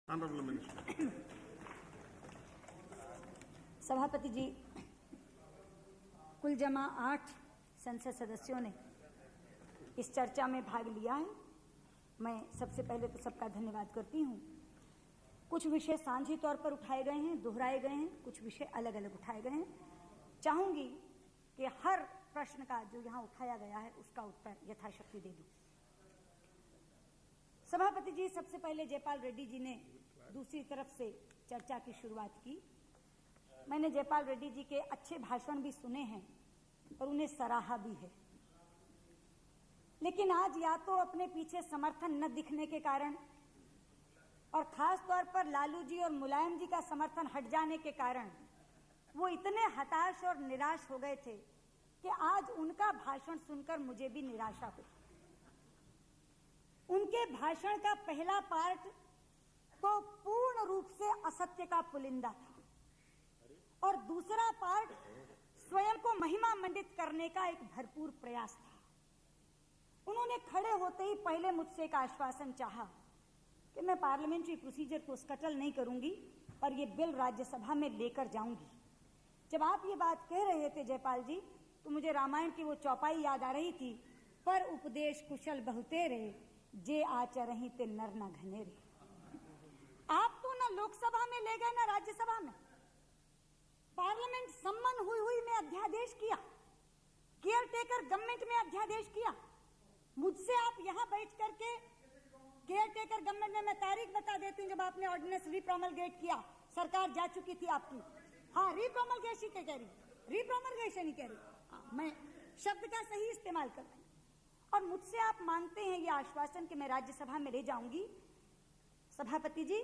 Honorable Minister. सभापति जी, कुल जमा 8 संसद सदस्यों ने इस चर्चा में भाग लिया है। मैं सबसे पहले तो सबका धन्यवाद करती हूँ। कुछ विषय साझी तौर पर उठाए गए हैं, दोहराए गए हैं, कुछ विषय अलग अलग उठाए गए हैं। चाहूंगी कि हर प्रश्न का जो यहाँ उठाया गया है उसका उत्तर यथाशक्ति दे दूं। सभापति जी, सबसे पहले जयपाल रेड्डी जी ने दूसरी तरफ से चर्चा की शुरुआत की। मैंने जयपाल रेड्डी जी के अच्छे भाषण भी सुने हैं और उन्हें सराहा भी है, लेकिन आज या तो अपने पीछे समर्थन न दिखने के कारण और खास तौर पर लालू जी और मुलायम जी का समर्थन हट जाने के कारण वो इतने हताश और निराश हो गए थे कि आज उनका भाषण सुनकर मुझे भी निराशा हुई। उनके भाषण का पहला पार्ट तो पूर्ण रूप से असत्य का पुलिंदा था और दूसरा पार्ट स्वयं को महिमा मंडित करने का एक भरपूर प्रयास था। उन्होंने खड़े होते ही पहले मुझसे एक आश्वासन चाहा कि मैं पार्लियामेंट्री प्रोसीजर को स्कटल नहीं करूंगी और ये बिल राज्यसभा में लेकर जाऊंगी। जब आप ये बात कह रहे थे जयपाल जी, तो मुझे रामायण की वो चौपाई याद आ रही थी, पर उपदेश कुशल बहुतेरे जे आचरहि ते नर न घनेरे। आप तो ना लोकसभा में ले गए ना राज्यसभा में। पार्लियामेंट सम्मन हुई में अध्यादेश किया, केयर टेकर गवर्नमेंट में अध्यादेश किया। मुझसे आप यहां बैठ करके केयर टेकर गवर्नमेंट में, मैं तारीख बता देती हूं जब आपने ऑर्डिनेंस रीप्रोमलगेट किया, सरकार जा चुकी थी आपकी। हाँ, रीप्रोमलगेशन क्या कह रही, रीप्रोमलगेशन ही कह रही। हाँ, मैं शब्द का सही इस्तेमाल कर रही। और मुझसे आप मांगते हैं ये आश्वासन कि मैं राज्यसभा में ले जाऊंगी। सभापति जी,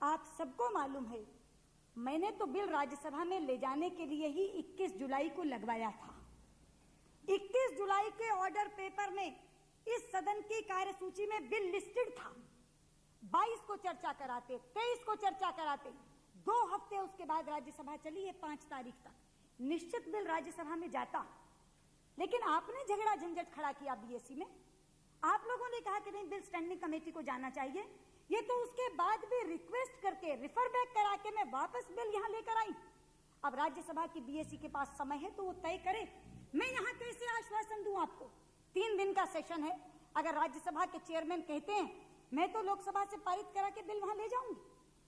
आप सबको मालूम है मैंने तो बिल राज्यसभा में ले जाने के लिए ही 21 जुलाई को लगवाया था। 21 जुलाई के ऑर्डर पेपर में इस सदन की कार्यसूची में बिल लिस्टेड था। 22 को चर्चा कराते, 23 को चर्चा कराते, 2 हफ्ते उसके बाद राज्यसभा चली है 5 तारीख तक। निश्चित बिल राज्यसभा में जाता, लेकिन आपने झगड़ा झंझट खड़ा किया बीएससी में। आप लोगों ने कहा कि नहीं, बिल स्टैंडिंग कमेटी को जाना चाहिए। ये तो उसके बाद भी रिक्वेस्ट करके, रिफर बैक करा के मैं वापस बिल यहां लेकर आई। अब राज्यसभा की बीएससी के पास समय है तो वो तय करे। मैं यहां कैसे आश्वासन दूं आपको? 3 दिन का सेशन है। अगर राज्यसभा के चेयरमैन कहते हैं मैं तो लोकसभा से पारित करा के बिल वहां ले जाऊंगी,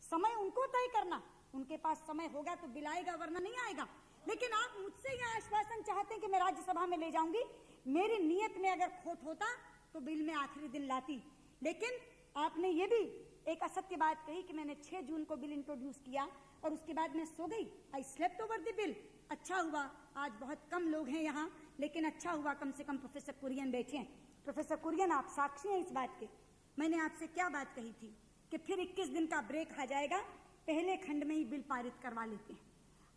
समय उनको तय करना। उनके पास समय होगा तो बिल आएगा, वरना नहीं आएगा। लेकिन आप मुझसे यह आश्वासन चाहते हैं कि मैं राज्यसभा में ले जाऊंगी। मेरी नीयत में अगर खोट होता तो बिल में आखिरी दिन लाती, लेकिन आपने ये भी एक असत्य बात कही कि मैंने 6 जून को बिल इंट्रोड्यूस किया और उसके बाद मैं सो गई। I slept over the bill. अच्छा हुआ आज बहुत कम लोग हैं यहाँ, लेकिन अच्छा हुआ कम से कम प्रोफेसर कुरियन बैठे हैं। प्रोफेसर कुरियन, आप साक्षी हैं इस बात के। मैंने आपसे क्या बात कही थी कि फिर 21 दिन का ब्रेक आ जाएगा, पहले खंड में ही बिल पारित करवा लेते हैं।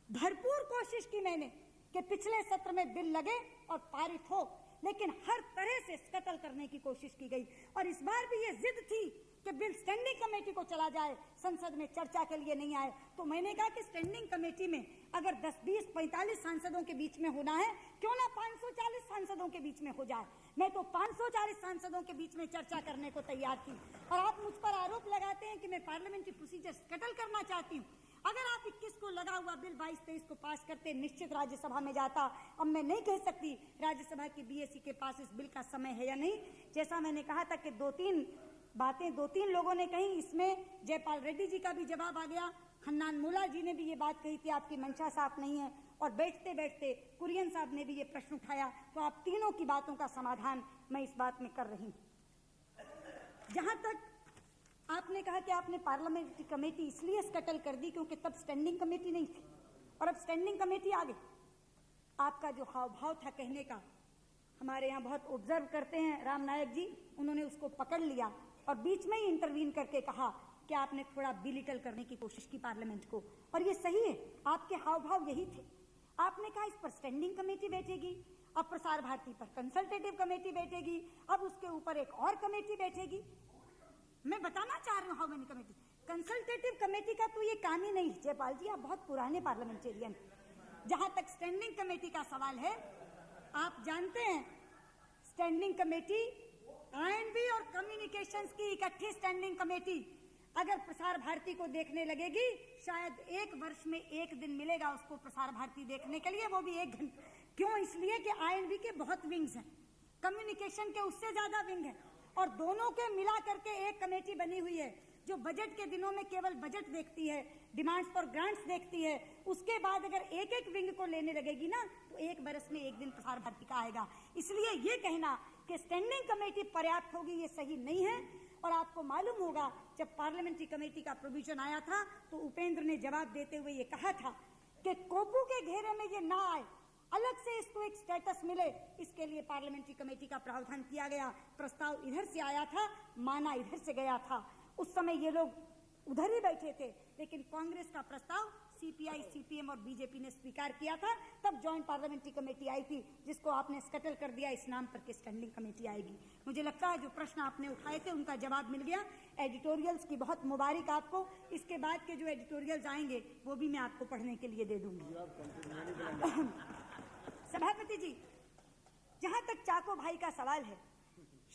भरपूर कोशिश की मैंने कि पिछले सत्र में बिल लगे और पारित हो, लेकिन हर तरह से स्कटल करने की कोशिश की गई। और इस बार भी ये जिद थी कि बिल स्टैंडिंग कमेटी को चला जाए, संसद में चर्चा के लिए नहीं आए। तो मैंने कहा कि स्टैंडिंग कमेटी में अगर 10, 20, 45 सांसदों के बीच में होना है, क्यों ना 540 सांसदों के बीच में हो जाए। मैं तो 540 सांसदों के बीच में चर्चा करने को तैयार थी। और आप मुझ पर आरोप लगाते हैं कि मैं पार्लियामेंट्री प्रोसीजर स्कटल करना चाहती हूँ। अगर आप 21 को लगा हुआ बिल 22-23 को पास करते, निश्चित राज्यसभा में जाता। अब मैं नहीं कह सकती राज्यसभा की बीएससी के पास इस बिल का समय है या नहीं। जैसा मैंने कहा था कि 2-3 बातें 2-3 लोगों ने कही, इसमें जयपाल रेड्डी जी का भी जवाब आ गया। हन्नान मोला जी ने भी ये बात कही थी आपकी मंशा साफ नहीं है, और बैठते बैठते कुरियन साहब ने भी ये प्रश्न उठाया। तो आप तीनों की बातों का समाधान मैं इस बात में कर रही हूं। जहां तक आपने कहा कि आपने पार्लियामेंट्री कमेटी इसलिए स्कटल कर दी क्योंकि तब स्टैंडिंग कमेटी नहीं थी और अब स्टैंडिंग कमेटी आ गई। आपका जो हाव भाव था कहने का, हमारे यहाँ बहुत ऑब्जर्व करते हैं राम नायक जी, उन्होंने उसको पकड़ लिया और बीच में ही इंटरवीन करके कहा कि आपने थोड़ा बिलिटल करने की कोशिश की पार्लियामेंट को। और ये सही है, आपके हाव भाव यही थे। आपने कहा इस पर स्टैंडिंग कमेटी बैठेगी, अब प्रसार भारती पर कंसल्टेटिव कमेटी बैठेगी, अब उसके ऊपर एक और कमेटी बैठेगी। मैं बताना चाह रही हूँ how many committee. Consultative committee का तो ये काम ही नहीं। जयपाल जी, आप बहुत पुराने पार्लियामेंटेरियन। जहां तक स्टैंडिंग कमेटी का सवाल है, आप जानते हैं स्टैंडिंग कमेटी आईएनबी और कम्युनिकेशंस की इकट्ठी स्टैंडिंग कमेटी अगर प्रसार भारती को देखने लगेगी, शायद एक वर्ष में एक दिन मिलेगा उसको प्रसार भारती देखने के लिए, वो भी 1 घंटा। क्यों? इसलिए कि INB के बहुत विंग्स हैं, कम्युनिकेशन के उससे ज्यादा विंग है, और दोनों के मिला करके एक कमेटी बनी हुई है जो बजट के दिनों में केवल बजट देखती है, डिमांड्स फॉर ग्रांट्स देखती है। उसके बाद अगर एक एक विंग को लेने लगेगी ना, तो एक बरस में एक दिन प्रसार भारती का आएगा। इसलिए ये कहना कि स्टैंडिंग कमेटी पर्याप्त होगी, ये सही नहीं है। और आपको मालूम होगा, जब पार्लियामेंट्री कमेटी का प्रोविजन आया था तो उपेंद्र ने जवाब देते हुए ये कहा था कि कोपू के घेरे में ये ना आए, अलग से इसको एक स्टेटस मिले, इसके लिए पार्लियामेंट्री कमेटी का प्रावधान किया गया। प्रस्ताव इधर से आया था, माना इधर से गया था। उस समय ये लोग उधर ही बैठे थे, लेकिन कांग्रेस का प्रस्ताव CPI, CPM और BJP ने स्वीकार किया था। तब जॉइंट पार्लियामेंट्री कमेटी आई थी, जिसको आपने स्कटल कर दिया इस नाम पर कि स्टैंडिंग कमेटी आएगी। मुझे लगता है जो प्रश्न आपने उठाए थे उनका जवाब मिल गया। एडिटोरियल्स की बहुत मुबारक आपको। इसके बाद के जो एडिटोरियल्स आएंगे वो भी मैं आपको पढ़ने के लिए दे दूंगी। सभापति जी, जहां तक चाको भाई का सवाल है,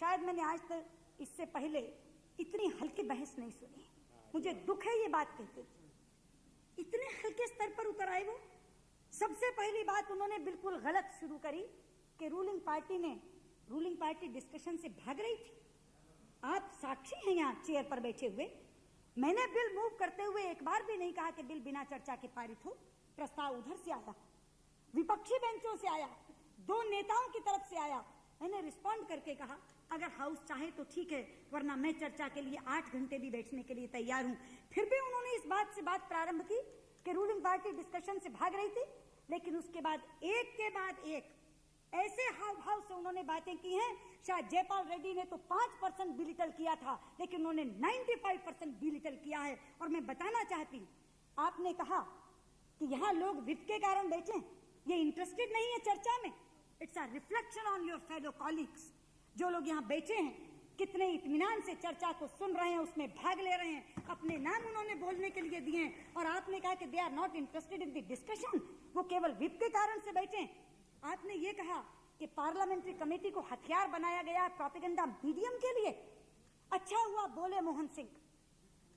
शायद मैंने आज तक इससे पहले इतनी हल्की बहस नहीं सुनी। मुझे दुख है ये बात कहते, इतने हल्के स्तर पर उतर आए वो। सबसे पहली बात उन्होंने बिल्कुल गलत शुरू करी कि रूलिंग पार्टी डिस्कशन से भाग रही थी। आप साक्षी हैं यहाँ चेयर पर बैठे हुए। मैंने बिल मूव करते हुए एक बार भी नहीं कहा कि बिल बिना चर्चा के पारित हो। प्रस्ताव उधर से आया, विपक्षी बेंचों से आया, 2 नेताओं की तरफ से आया। मैंने रिस्पॉन्ड करके कहा अगर हाउस चाहे तो ठीक है, वरना मैं चर्चा के लिए 8 घंटे भी बैठने के लिए तैयार हूं। फिर भी उन्होंने इस बात से बात प्रारंभ की कि रूलिंग पार्टी डिस्कशन से भाग रही थी, लेकिन उसके बाद एक ऐसे हाव भाव से उन्होंने बातें की हैं। शायद जयपाल रेड्डी ने तो 5% बिलिटल किया था, लेकिन उन्होंने 95% बिलिटल किया है। और मैं बताना चाहती हूँ, आपने कहा कि यहाँ लोग विप के कारण बैठे, ये इंटरेस्टेड नहीं है चर्चा में। It's a reflection on your fellow colleagues. जो लोग यहाँ बैठे हैं कितने इत्मीनान से चर्चा को सुन रहे हैं, उसमें भाग ले रहे हैं, अपने नाम उन्होंने बोलने के लिए दिए हैं। और आपने कहा कि they are not interested in the discussion, वो केवल विप के कारण से बैठे हैं। आपने ये कहा कि पार्लियामेंट्री कमेटी को हथियार बनाया गया प्रोपेगेंडा मीडियम के लिए। अच्छा हुआ बोले मोहन सिंह।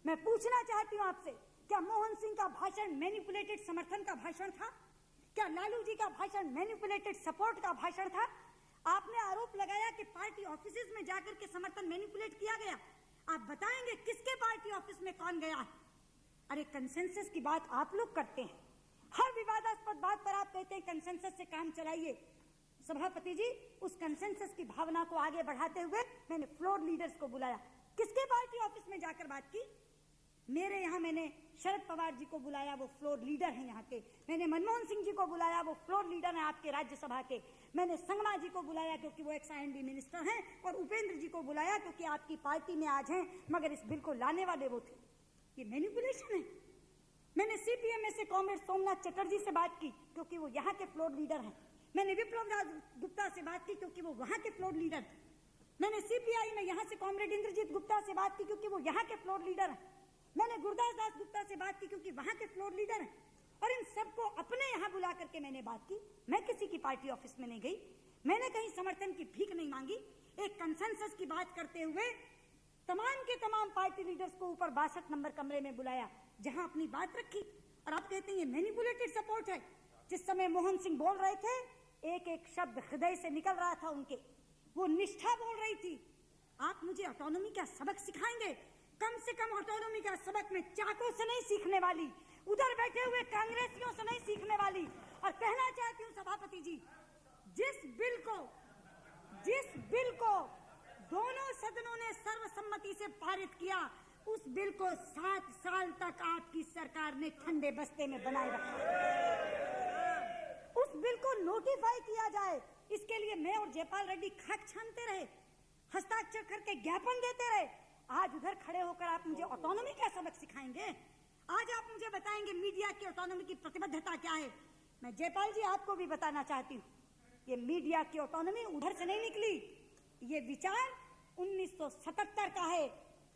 मैं पूछना चाहती हूँ आपसे, क्या मोहन सिंह का भाषण मैनिपुलेटेड समर्थन का भाषण था? क्या लालू जी का भाषण मैनिपुलेटेड सपोर्ट का भाषण था? आपने आरोप लगाया कि पार्टी ऑफिसेज में जाकर के समर्थन मैनिपुलेट किया गया। आप बताएंगे किसके पार्टी ऑफिस में कौन गया है? अरे कंसेंसस की बात आप लोग करते हैं, हर विवादास्पद बात पर आप कहते हैं कंसेंसस से काम चलाइए। सभापति जी, उस कंसेंसस की भावना को आगे बढ़ाते हुए मैंने फ्लोर लीडर्स को बुलाया। किसके पार्टी ऑफिस में जाकर बात की? मेरे यहाँ मैंने शरद पवार जी को बुलाया, वो फ्लोर लीडर हैं यहाँ के। मैंने मनमोहन सिंह जी को बुलाया, वो फ्लोर लीडर हैं आपके राज्यसभा के। मैंने संगमा जी को बुलाया क्योंकि वो एक्स IND मिनिस्टर हैं, और उपेंद्र जी को बुलाया क्योंकि आपकी पार्टी में आज हैं, मगर इस बिल को लाने वाले वो थे। ये मैनिपुलेशन है। मैंने CPM से कॉमरेड सोमनाथ चटर्जी से बात की क्योंकि वो यहाँ के फ्लोर लीडर हैं। मैंने विप्लव राज गुप्ता से बात की क्योंकि वो वहाँ के फ्लोर लीडर। मैंने CPI में यहाँ से कॉमरेड इंद्रजीत गुप्ता से बात की क्योंकि वो यहाँ के फ्लोर लीडर हैं। मैंने गुरदास दास गुप्ता से बात की क्योंकि वहां के फ्लोर लीडर हैं। और इन सबको अपने यहाँ बुला करके मैंने बात की। मैं किसी की पार्टी ऑफिस में नहीं गई, मैंने कहीं समर्थन की भीख नहीं मांगी। एक कंसेंसस की बात करते हुए तमाम के तमाम पार्टी लीडर्स को ऊपर 62 नंबर कमरे में बुलाया, जहां अपनी बात रखी। और आप कहते हैं ये मैनिपुलेटेड सपोर्ट है। जिस समय मोहन सिंह बोल रहे थे, एक एक शब्द हृदय से निकल रहा था उनके, वो निष्ठा बोल रही थी। आप मुझे ऑटोनॉमी का सबक सिखाएंगे? कम से कम ऑटोनॉमी का सबक में चाकों से नहीं सीखने वाली, उधर बैठे हुए कांग्रेसियों से नहीं सीखने वाली। और कहना चाहती हूँ सभापति जी, जिस बिल को दोनों सदनों ने सर्वसम्मति से पारित किया, उस बिल को 7 साल तक आपकी सरकार ने ठंडे बस्ते में बनाए रखा। उस बिल को नोटिफाई किया जाए, इसके लिए मैं और जयपाल रेड्डी खाक छानते रहे, हस्ताक्षर करके ज्ञापन देते रहे। आज उधर खड़े होकर आप मुझे ऑटोनॉमी का सबक सिखाएंगे? आज आप मुझे बताएंगे मीडिया की ऑटोनॉमी की प्रतिबद्धता क्या है? मैं जयपाल जी आपको भी बताना चाहती हूँ, ये मीडिया की ऑटोनॉमी उधर से नहीं निकली। ये विचार 1977 का है,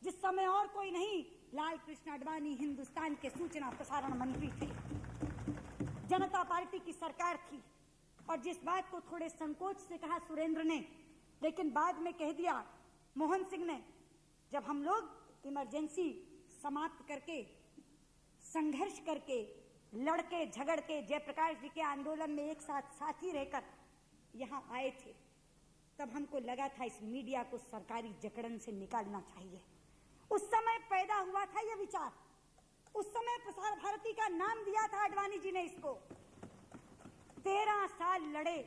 जिस समय और कोई नहीं, लाल कृष्ण आडवाणी हिंदुस्तान के सूचना प्रसारण मंत्री थे, जनता पार्टी की सरकार थी। और जिस बात को थोड़े संकोच से कहा सुरेंद्र ने, लेकिन बाद में कह दिया मोहन सिंह ने, जब हम लोग इमरजेंसी समाप्त करके, संघर्ष करके, लड़के झगड़ के जयप्रकाश जी के आंदोलन में एक साथ साथी रहकर यहाँ आए थे, तब हमको लगा था इस मीडिया को सरकारी जकड़न से निकालना चाहिए। उस समय पैदा हुआ था यह विचार, उस समय प्रसार भारती का नाम दिया था आडवाणी जी ने इसको। 13 साल लड़े,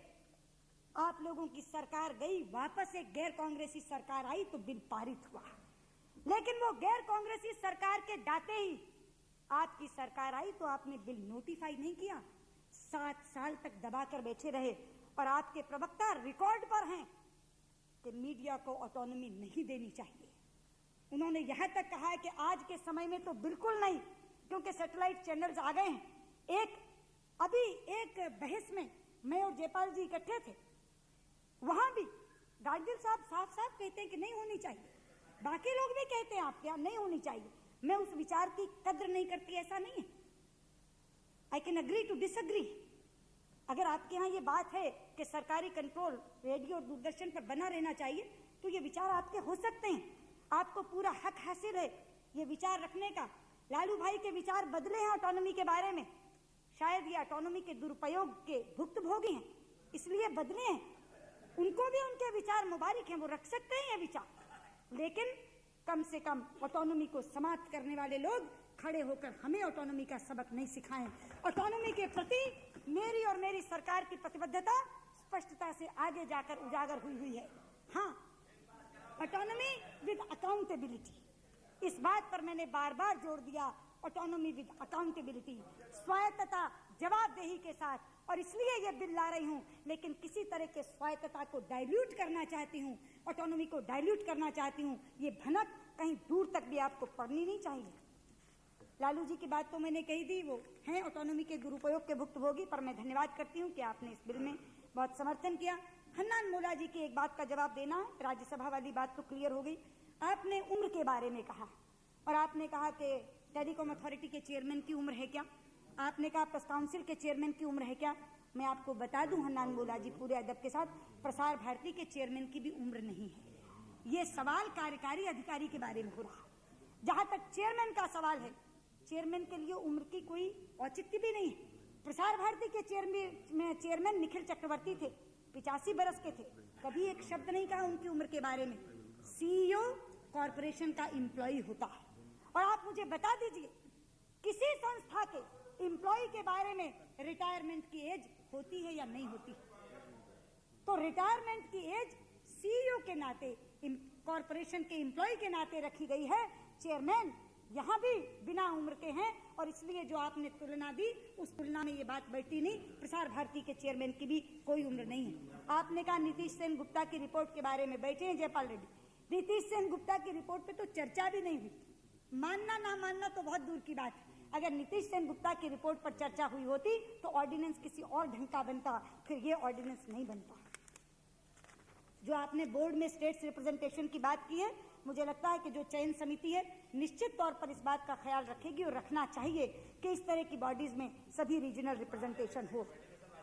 आप लोगों की सरकार गई, वापस एक गैर कांग्रेसी सरकार आई तो बिल पारित हुआ। लेकिन वो गैर कांग्रेसी सरकार के डाटे ही आपकी सरकार आई तो आपने बिल नोटिफाई नहीं किया, 7 साल तक दबाकर बैठे रहे। और आपके प्रवक्ता रिकॉर्ड पर हैं कि मीडिया को ऑटोनॉमी नहीं देनी चाहिए। उन्होंने यहां तक कहा है कि आज के समय में तो बिल्कुल नहीं, क्योंकि सैटेलाइट चैनल्स आ गए हैं। अभी एक बहस में मैं और जयपाल जी इकट्ठे थे, वहां भी गाडगिल साहब साफ साफ कहते हैं कि नहीं होनी चाहिए, बाकी लोग भी कहते हैं आपके यहाँ नहीं होनी चाहिए। मैं उस विचार की कद्र नहीं करती, ऐसा नहीं है। I can agree to disagree. अगर आपके यहाँ ये बात है कि सरकारी कंट्रोल रेडियो और दूरदर्शन पर बना रहना चाहिए, तो ये विचार आपके हो सकते हैं, आपको पूरा हक हासिल है ये विचार रखने का। लालू भाई के विचार बदले हैं ऑटोनॉमी के बारे में, शायद ये ऑटोनॉमी के दुरुपयोग के भुक्तभोगी हैं, इसलिए बदले हैं। उनको भी उनके विचार मुबारक हैं, वो रख सकते हैं ये विचार, लेकिन कम से कम ऑटोनॉमी को समाप्त करने वाले लोग खड़े होकर हमें ऑटोनॉमी का सबक नहीं सिखाएं। ऑटोनॉमी के प्रति मेरी और मेरी सरकार की प्रतिबद्धता स्पष्टता से आगे जाकर उजागर हुई है। हाँ, ऑटोनॉमी विद अकाउंटेबिलिटी, इस बात पर मैंने बार बार जोर दिया। ऑटोनॉमी विद अकाउंटेबिलिटी, स्वायत्तता जवाबदेही के साथ, और इसलिए ये बिल ला रही हूं। लेकिन किसी तरह के स्वायत्तता को डाइल्यूट करना चाहती हूं, ऑटोनॉमी को डाइल्यूट करना चाहती हूं, ये भनक कहीं दूर तक भी आपको पड़नी नहीं चाहिए। लालू जी की बात तो मैंने कही दी, वो हैं ऑटोनॉमी के दुरुपयोग के भुक्तभोगी, पर मैं धन्यवाद करती हूँ कि आपने इस बिल में बहुत समर्थन किया। हन्नान मोला जी की एक बात का जवाब देना, राज्यसभा वाली बात तो क्लियर हो गई। आपने उम्र के बारे में कहा, और आपने कहा कि टेलीकॉम अथॉरिटी के चेयरमैन की उम्र है क्या, आपने कहा प्रेस काउंसिल के चेयरमैन की उम्र है क्या। मैं आपको बता दूं हन्नान मोला जी, पूरे अदब के साथ, प्रसार भारती के चेयरमैन की भी उम्र नहीं है। ये सवाल कार्यकारी अधिकारी के बारे में हो रहा है। जहां तक चेयरमैन का सवाल है, चेयरमैन के लिए उम्र की कोई औचित्य भी नहीं है। प्रसार भारती के चेयरमैन निखिल चक्रवर्ती थे, 85 बरस के थे, कभी एक शब्द नहीं कहा उनकी उम्र के बारे में। सीईओ कॉरपोरेशन का एम्प्लॉय होता है। और आप मुझे बता दीजिए, किसी संस्था के एम्प्लॉय के बारे में रिटायरमेंट की एज होती है या नहीं होती? तो रिटायरमेंट की एज सीईओ के नाते, कॉरपोरेशन के एम्प्लॉय के नाते रखी गई है। चेयरमैन यहाँ भी बिना उम्र के हैं, और इसलिए जो आपने तुलना दी, उस तुलना में ये बात बैठी नहीं। प्रसार भारती के चेयरमैन की भी कोई उम्र नहीं है। आपने कहा नीतीश सेन गुप्ता की रिपोर्ट के बारे में, बैठे हैं जयपाल रेड्डी, नीतीश सेन गुप्ता की रिपोर्ट पे तो चर्चा भी नहीं हुई। मानना ना मानना तो बहुत दूर की बात है, अगर नीतीश सेन गुप्ता की रिपोर्ट पर चर्चा हुई होती तो ऑर्डिनेंस किसी और ढंग का बनता, फिर ये ऑर्डिनेंस नहीं बनता। जो आपने बोर्ड में स्टेट्स रिप्रेजेंटेशन की बात की है, मुझे लगता है कि जो चयन समिति है निश्चित तौर पर इस बात का ख्याल रखेगी, और रखना चाहिए कि इस तरह की बॉडीज में सभी रीजनल रिप्रेजेंटेशन हो।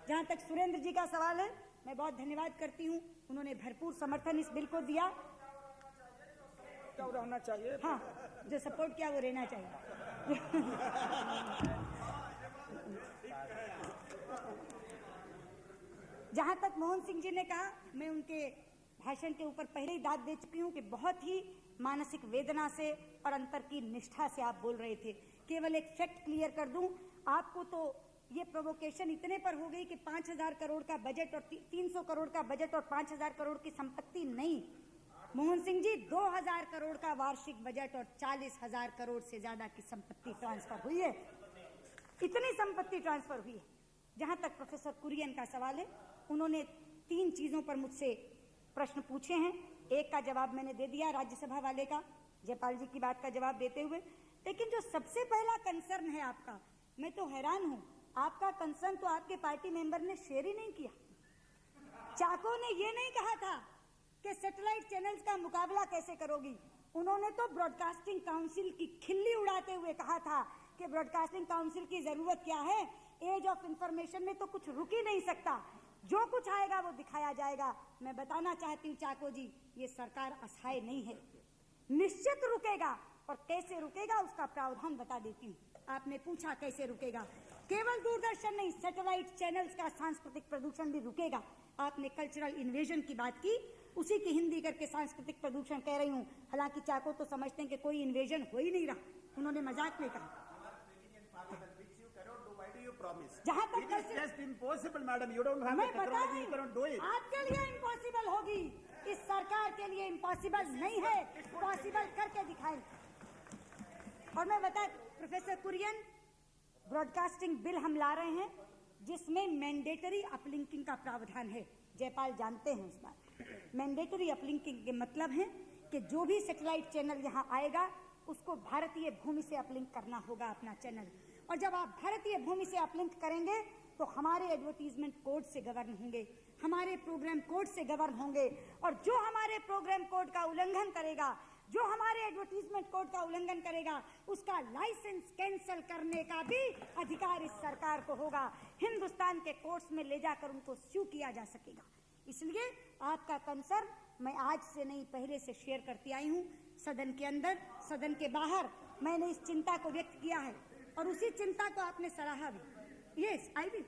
जहां तक सुरेंद्र जी का सवाल है, मैं बहुत धन्यवाद करती हूं, उन्होंने भरपूर समर्थन इस बिल को दिया। क्या रहना चाहिए? हाँ, जो सपोर्ट किया वो रहना चाहिए। जहां तक मोहन सिंह जी ने कहा, मैं उनके भाषण के ऊपर पहले ही दाद दे चुकी हूं कि बहुत ही मानसिक वेदना से और अंतर की निष्ठा से आप बोल रहे थे। केवल एक फैक्ट क्लियर कर दूं आपको, तो ये प्रोवोकेशन इतने पर हो गई कि 5,000 करोड़ का बजट और 300 करोड़ का बजट और 5,000 करोड़ की संपत्ति नहीं। मोहन सिंह जी, 2,000 करोड़ का वार्षिक बजट और 40,000 करोड़ से ज्यादा की संपत्ति ट्रांसफर हुई है। इतनी संपत्ति ट्रांसफर हुई है। जहां तक प्रोफेसर कुरियन का सवाल है, उन्होंने 3 चीजों पर मुझसे प्रश्न पूछे हैं। एक का जवाब मैंने दे दिया, राज्यसभा वाले का, जयपाल जी की बात का जवाब देते हुए। लेकिन जो सबसे पहला कंसर्न है आपका, मैं तो हैरान हूं, आपका कंसर्न तो आपके पार्टी मेंबर ने शेयर ही नहीं किया। चाको ने ये नहीं कहा था कि सैटेलाइट चैनल्स का मुकाबला कैसे करोगी, उन्होंने तो ब्रॉडकास्टिंग काउंसिल की खिल्ली उड़ाते हुए कहा था कि ब्रॉडकास्टिंग काउंसिल की जरूरत क्या है, एज ऑफ इंफॉर्मेशन में तो कुछ रुक ही नहीं सकता, जो कुछ आएगा वो दिखाया जाएगा। मैं बताना चाहती हूँ चाको जी, ये सरकार असहाय नहीं है, निश्चित रुकेगा। और कैसे रुकेगा उसका प्रावधान बता देती हूँ। आपने पूछा कैसे रुकेगा। केवल दूरदर्शन नहीं, सैटेलाइट चैनल्स का सांस्कृतिक प्रदूषण भी रुकेगा। आपने कल्चरल इन्वेजन की बात की, उसी की हिंदी करके सांस्कृतिक प्रदूषण कह रही हूँ। हालांकि चाको तो समझते हैं कि कोई इन्वेजन हो ही नहीं रहा, उन्होंने मजाक में कहा। जहाँ तक मैं बता रही हूँ, आपके लिए इम्पॉसिबल होगी, इस सरकार के लिए इम्पॉसिबल नहीं है, पॉसिबल करके दिखाएं। और मैं बता, प्रोफेसर कुरियन, ब्रॉडकास्टिंग बिल हम ला रहे हैं जिसमें मैंडेटरी अपलिंकिंग का प्रावधान है। जयपाल जानते हैं उस बात। मैंडेटरी अपलिंकिंग के मतलब है कि जो भी सैटेलाइट चैनल यहाँ आएगा उसको भारतीय भूमि से अपलिंक करना होगा अपना चैनल। और जब आप भारतीय भूमि से अपलिंक करेंगे तो हमारे एडवर्टीजमेंट कोड से गवर्न होंगे, हमारे प्रोग्राम कोड से गवर्न होंगे। और जो हमारे प्रोग्राम कोड का उल्लंघन करेगा, जो हमारे एडवर्टीजमेंट कोड का उल्लंघन करेगा, उसका लाइसेंस कैंसिल करने का भी अधिकार इस सरकार को होगा। हिंदुस्तान के कोर्ट्स में ले जाकर उनको स्यू किया जा सकेगा। इसलिए आपका कंसर्न मैं आज से नहीं, पहले से शेयर करती आई हूँ। सदन के अंदर, सदन के बाहर मैंने इस चिंता को व्यक्त किया है और उसी चिंता को आपने सराहा भी। Yes, I will.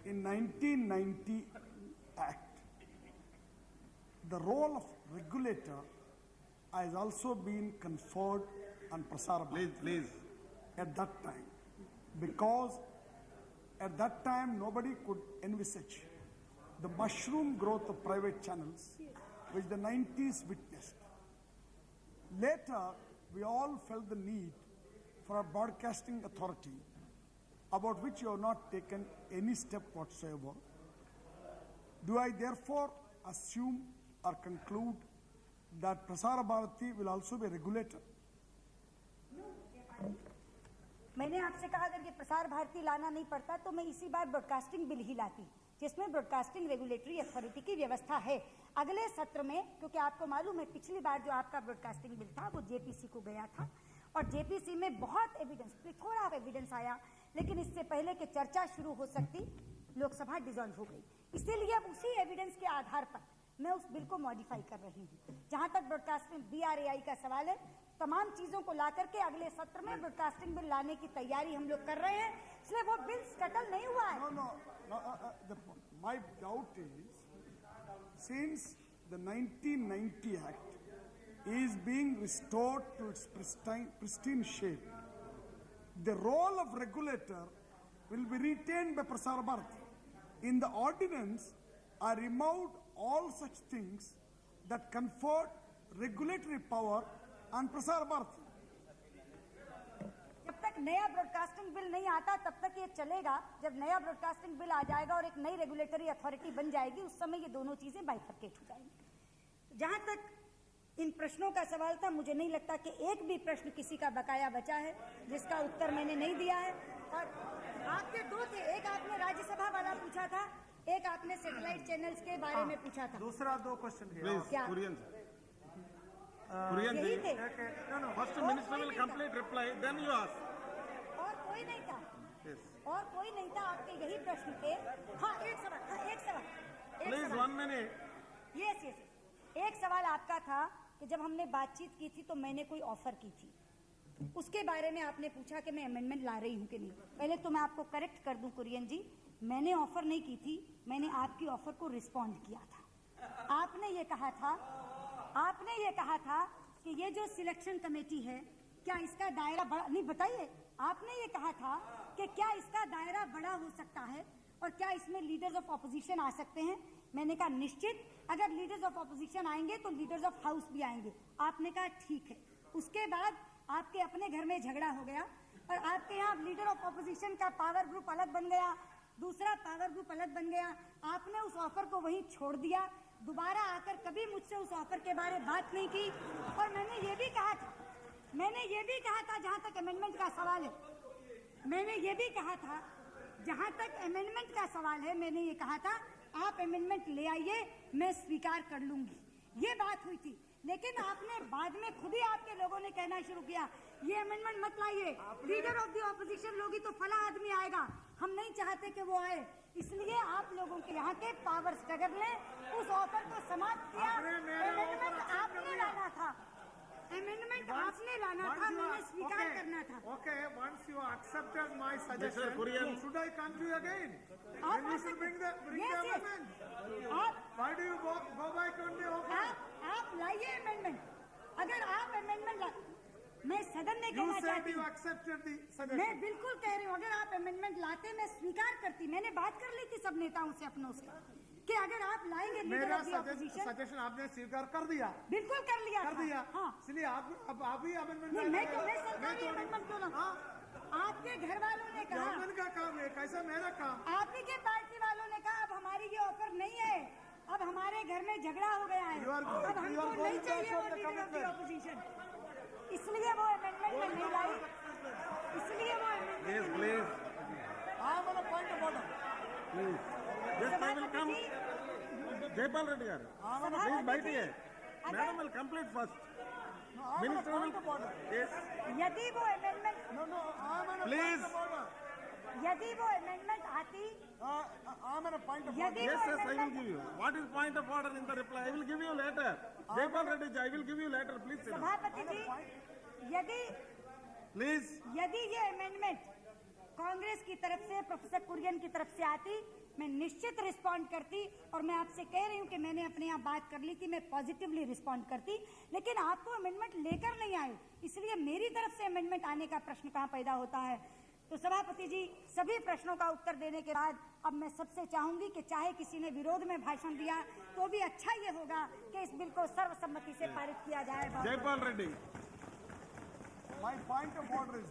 In 1990 Act, the role of regulator has also been conferred on Prasar Bharati at that time, because at that time nobody could envisage the mushroom growth of private channels which the 90s witnessed. Later, we all felt the need for a broadcasting authority about which you have not taken any step whatsoever. Do I therefore assume or conclude that Prasar Bharati will also be a regulator? मैंने आपसे कहा अगर ये प्रसार भारती लाना नहीं पड़ता तो मैं इसी बार ब्रॉडकास्टिंग बिल ही लाती, जिसमें ब्रॉडकास्टिंग रेगुलेटरी अथॉरिटी की व्यवस्था है। अगले सत्र में, क्योंकि आपको मालूम है पिछली बार जो आपका ब्रॉडकास्टिंग बिल था वो जेपीसी को गया था और जेपीसी में बहुत एविडेंस, थोड़ा एविडेंस आया, लेकिन इससे पहले कि चर्चा शुरू हो सकती लोकसभा डिसॉल्व हो गई। इसीलिए अब उसी एविडेंस के आधार पर मैं उस बिल को मॉडिफाई कर रही हूँ। जहां तक ब्रॉडकास्टिंग BRAI का सवाल है, तमाम चीजों को ला करके अगले सत्र में ब्रॉडकास्टिंग बिल लाने की तैयारी हम लोग कर रहे हैं, इसलिए वो बिल सेटल नहीं हुआ है। My doubt is, since the 1990 Act is being restored to its pristine shape, the role of regulator will be retained by Prasar Bharati. In the ordinance are removed all such things that confer regulatory power on Prasar Bharati. जब तक नया broadcasting bill नहीं आता तब तक ये चलेगा। जब नया ब्रॉडकास्टिंग बिल आ जाएगा और एक नई रेगुलेटरी अथॉरिटी बन जाएगी, उस समय ये दोनों चीजें बाइफरकेट हो जाएंगी। जहां तक इन प्रश्नों का सवाल था, मुझे नहीं लगता कि एक भी प्रश्न किसी का बकाया बचा है जिसका उत्तर मैंने नहीं दिया है। और आपके दो थे, एक आपने राज्यसभा वाला पूछा था, एक आपने सैटेलाइट चैनल्स के बारे में पूछा था। दूसरा 2 क्वेश्चन क्या यही थे? First minister will complete reply, then you ask. और कोई नहीं था? और कोई नहीं था, आपके यही प्रश्न थे। हाँ, एक सवाल। Please 1 minute. यस। एक सवाल आपका था कि जब हमने बातचीत की थी तो मैंने कोई ऑफर की थी, उसके बारे में आपने पूछा कि मैं अमेंडमेंट ला रही हूँ कि नहीं। पहले तो मैं आपको करेक्ट कर दूं कुरियन जी, मैंने ऑफर नहीं की थी, मैंने आपकी ऑफर को रिस्पॉन्ड किया था। आपने ये कहा था कि ये जो सिलेक्शन कमेटी है, क्या इसका दायरा बड़ा, नहीं बताइए, आपने ये कहा था कि क्या इसका दायरा बड़ा हो सकता है और क्या इसमें लीडर्स ऑफ ऑपोजिशन आ सकते हैं। मैंने कहा निश्चित, अगर लीडर्स ऑफ ऑपोजिशन आएंगे तो लीडर्स ऑफ हाउस भी आएंगे। आपने कहा ठीक है। उसके बाद आपके अपने घर में झगड़ा हो गया और आपके यहाँ लीडर ऑफ ऑपोजिशन का पावर ग्रुप अलग बन गया, दूसरा पावर ग्रुप अलग बन गया। आपने उस ऑफर को वहीं छोड़ दिया, दोबारा आकर कभी मुझसे उस ऑफर के बारे में बात नहीं की। और मैंने ये भी कहा था जहां तक अमेंडमेंट का सवाल है, मैंने ये भी कहा था जहां तक अमेंडमेंट का सवाल है, मैंने ये कहा था आप अमेंडमेंट ले आइए, मैं स्वीकार कर लूंगी। ये बात हुई थी। लेकिन आपने बाद में खुद ही आपके लोगों ने कहना शुरू किया ये अमेंडमेंट मत लाइए, लीडर ऑफ द ऑपोजिशन लोग ही तो फला आदमी आएगा, हम नहीं चाहते कि वो आए। इसलिए आप लोगों के यहाँ के पावर स्ट्रगल ने उस ऑफर को समाप्त किया। अमेंडमेंट आपने लाना था, अमेंडमेंट आपने लाना था, मैंने स्वीकार करना था। Okay, once you accepted my Mr. suggestion, Kurian. should I come to you again? आप Then you should bring the Yes, yes. amendment. आप Why do you go back on the offer? आप लाइए अमेंडमेंट। अगर आप amendment मैं सदन में You कहना said चाहती you हूँ, accepted the मैं suggestion. बिल्कुल कह रही हूँ, अगर आप अमेंडमेंट लाते मैं स्वीकार करती। मैंने बात कर ली थी सब नेताओं से अपनों से कि अगर आप लाएंगे लीडर मेरा ऑफ द ऑपोजिशन, सजेशन आपने स्वीकार कर दिया, बिल्कुल कर लिया कर था। दिया। हाँ, इसलिए आप ही अमेंडमेंट नहीं मैं सरकारी अमेंडमेंट क्यों ना, आपके घर वालों ने कहा, गवर्नमेंट का काम है, कैसा मेरा काम। आप ही के पार्टी वालों ने कहा अब हमारी ये ऑफर नहीं है, अब हमारे घर में झगड़ा हो गया है, You are अब going- you हमको are नहीं going चाहिए back वो on the leader of the commitment. Opposition. इसलिए वो अमेंडमेंट में नहीं लाई, इसलिए वो Please, amendment please, I am on a point of order. please. Yes, I will come. Jaypal Reddy garu. Please, बैठिए. Madam will complete first. No, I am on a Minister point will. of order. Yes. यदि वो amendment No, I am on a Please. point of order. यदि वो amendment आती, I am on a point of order. यदि Yes, वो yes, I will amendment- give you. What is point of order in the reply? I will give you later. Jaypal Reddy ji, I will give you later. Please sit down. सभापति जी, Please. यदि ये amendment Congress की तरफ से professor Kurien की तरफ से आती, मैं निश्चित रिस्पॉन्ड करती। और मैं आपसे कह रही हूँ कि मैंने अपने यहाँ बात कर ली थी, मैं पॉजिटिवली रिस्पॉन्ड करती, लेकिन आप तो अमेंडमेंट लेकर नहीं आए, इसलिए मेरी तरफ से अमेंडमेंट आने का प्रश्न कहाँ पैदा होता है। तो सभापति जी, सभी प्रश्नों का उत्तर देने के बाद अब मैं सबसे चाहूंगी कि चाहे किसी ने विरोध में भाषण दिया तो भी अच्छा ये होगा कि इस बिल को सर्वसम्मति से पारित किया जाए। Jaypal Reddy. My point of order is